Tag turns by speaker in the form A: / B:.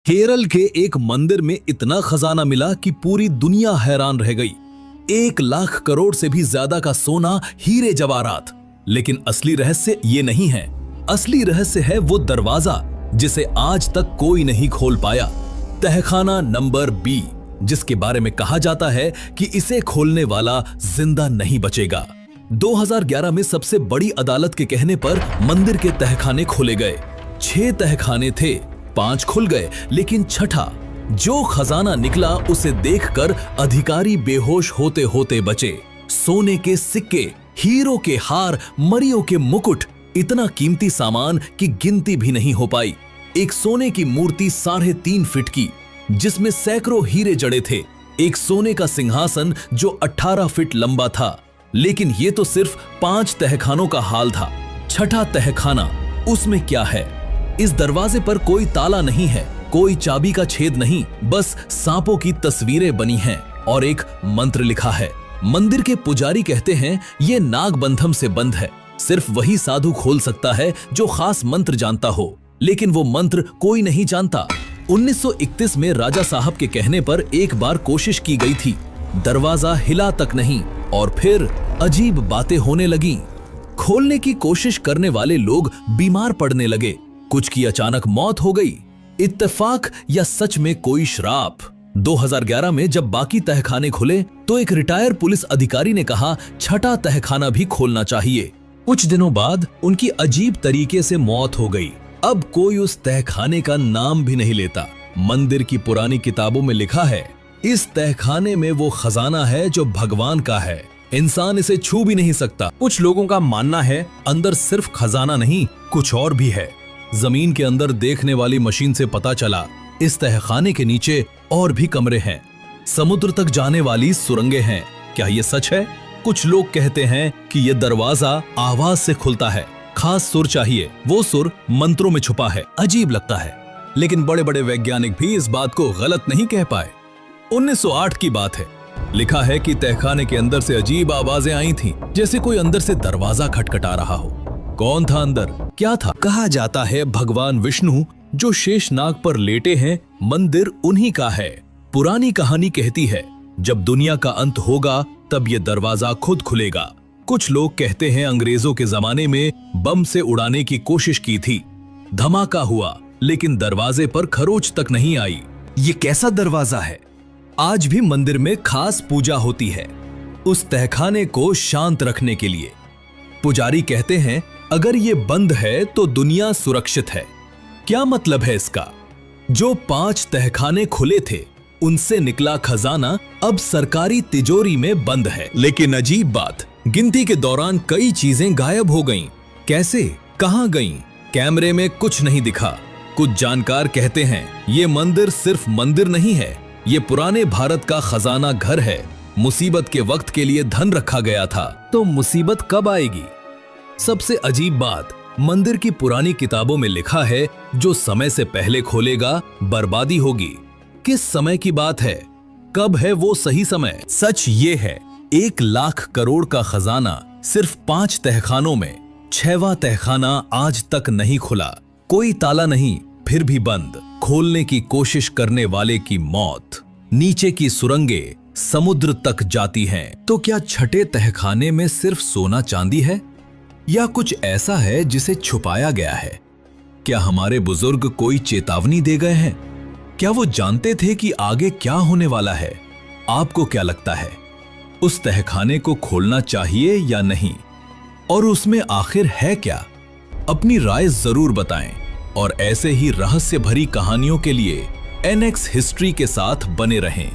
A: केरल के एक मंदिर में इतना खजाना मिला कि पूरी दुनिया हैरान रह गई। 1 लाख करोड़ से भी ज्यादा का सोना, हीरे जवाहरात। लेकिन असली रहस्य ये नहीं है। असली रहस्य है वो दरवाजा जिसे आज तक कोई नहीं खोल पाया। तहखाना नंबर बी, जिसके बारे में कहा जाता है कि इसे खोलने वाला जिंदा नहीं बचेगा। 2011 में सबसे बड़ी अदालत के कहने पर मंदिर के तहखाने खोले गए। 6 तहखाने थे, 5 खुल गए, लेकिन छठा जो खजाना निकला उसे देखकर अधिकारी बेहोश होते होते बचे। सोने के सिक्के, हीरो के हार, मरियों के मुकुट, इतना कीमती सामान कि गिनती भी नहीं हो पाई। एक सोने की मूर्ति 3.5 फीट की जिसमें सैकड़ों हीरे जड़े थे। एक सोने का सिंहासन जो 18 फीट लंबा था। लेकिन ये तो सिर्फ 5 तहखानों का हाल था। छठा तहखाना, उसमें क्या है? इस दरवाजे पर कोई ताला नहीं है, कोई चाबी का छेद नहीं, बस सांपों की तस्वीरें बनी हैं और एक मंत्र लिखा है। मंदिर के पुजारी कहते हैं ये नागबंधम से बंद है। सिर्फ वही साधु खोल सकता है जो खास मंत्र जानता हो, लेकिन वो मंत्र कोई नहीं जानता। 1931 में राजा साहब के कहने पर एक बार कोशिश की गई थी। दरवाजा हिला तक नहीं और फिर अजीब बातें होने लगीं। खोलने की कोशिश करने वाले लोग बीमार पड़ने लगे, कुछ की अचानक मौत हो गई। इत्तेफाक या सच में कोई श्राप? 2011 में जब बाकी तहखाने खुले तो एक रिटायर पुलिस अधिकारी ने कहा छठा तहखाना भी खोलना चाहिए। कुछ दिनों बाद उनकी अजीब तरीके से मौत हो गई। अब कोई उस तहखाने का नाम भी नहीं लेता। मंदिर की पुरानी किताबों में लिखा है इस तहखाने में वो खजाना है जो भगवान का है, इंसान इसे छू भी नहीं सकता। कुछ लोगों का मानना है अंदर सिर्फ खजाना नहीं, कुछ और भी है। जमीन के अंदर देखने वाली मशीन से पता चला इस तहखाने के नीचे और भी कमरे हैं। समुद्र तक जाने वाली सुरंगें हैं। क्या ये सच है? कुछ लोग कहते हैं कि ये दरवाजा आवाज से खुलता है, खास सुर चाहिए, वो सुर मंत्रों में छुपा है। अजीब लगता है, लेकिन बड़े बड़े वैज्ञानिक भी इस बात को गलत नहीं कह पाए। 1908 की बात है। लिखा है कि तहखाने के अंदर से अजीब आवाजें आई थीं, जैसे कोई अंदर से दरवाजा खटखटा रहा हो। कौन था अंदर? क्या था? कहा जाता है भगवान विष्णु जो शेषनाग पर लेटे हैं, मंदिर उन्हीं का है। पुरानी कहानी कहती है जब दुनिया का अंत होगा तब ये दरवाजा खुद खुलेगा। कुछ लोग कहते हैं अंग्रेजों के जमाने में बम से उड़ाने की कोशिश की थी, धमाका हुआ, लेकिन दरवाजे पर खरोच तक नहीं आई। ये कैसा दरवाजा है? आज भी मंदिर में खास पूजा होती है उस तहखाने को शांत रखने के लिए। पुजारी कहते हैं अगर ये बंद है तो दुनिया सुरक्षित है। क्या मतलब है इसका? जो 5 तहखाने खुले थे उनसे निकला खजाना अब सरकारी तिजोरी में बंद है। लेकिन अजीब बात, गिनती के दौरान कई चीजें गायब हो गईं। कैसे? कहां गईं? कैमरे में कुछ नहीं दिखा। कुछ जानकार कहते हैं ये मंदिर सिर्फ मंदिर नहीं है, ये पुराने भारत का खजाना घर है। मुसीबत के वक्त के लिए धन रखा गया था, तो मुसीबत कब आएगी? सबसे अजीब बात, मंदिर की पुरानी किताबों में लिखा है जो समय से पहले खोलेगा बर्बादी होगी। किस समय की बात है? कब है वो सही समय? सच ये है 1 लाख करोड़ का खजाना सिर्फ 5 तहखानों में। 6वां तहखाना आज तक नहीं खुला, कोई ताला नहीं, फिर भी बंद। खोलने की कोशिश करने वाले की मौत। नीचे की सुरंगें समुद्र तक जाती हैं। तो क्या छठे तहखाने में सिर्फ सोना चांदी है या कुछ ऐसा है जिसे छुपाया गया है? क्या हमारे बुजुर्ग कोई चेतावनी दे गए हैं? क्या वो जानते थे कि आगे क्या होने वाला है? आपको क्या लगता है, उस तहखाने को खोलना चाहिए या नहीं? और उसमें आखिर है क्या? अपनी राय जरूर बताएं और ऐसे ही रहस्य भरी कहानियों के लिए NX हिस्ट्री के साथ बने रहें।